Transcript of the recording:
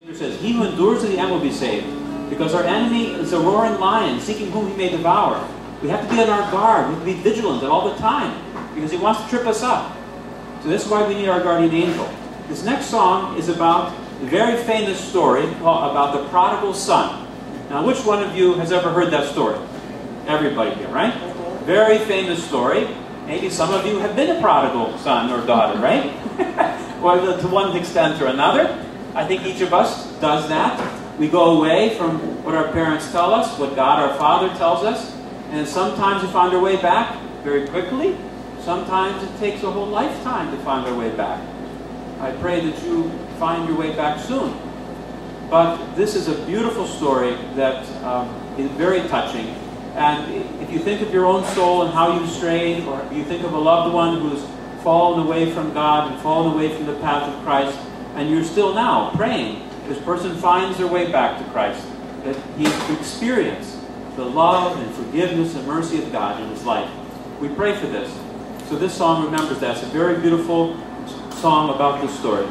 It says, "He who endures to the end will be saved," because our enemy is a roaring lion, seeking whom he may devour. We have to be on our guard. We have to be vigilant all the time, because he wants to trip us up. So this is why we need our guardian angel. This next song is about a very famous story about the prodigal son. Now, which one of you has ever heard that story? Everybody here, right? Very famous story. Maybe some of you have been a prodigal son or daughter, right? Well, to one extent or another. I think each of us does that. We go away from what our parents tell us, what God our Father tells us, and sometimes we find our way back very quickly. Sometimes it takes a whole lifetime to find our way back. I pray that you find your way back soon. But this is a beautiful story that is very touching. And if you think of your own soul and how you've strayed, or you think of a loved one who's fallen away from God and fallen away from the path of Christ, and you're still now praying, this person finds their way back to Christ, that he experience the love and forgiveness and mercy of God in his life. We pray for this. So this song remembers that. It's a very beautiful song about this story.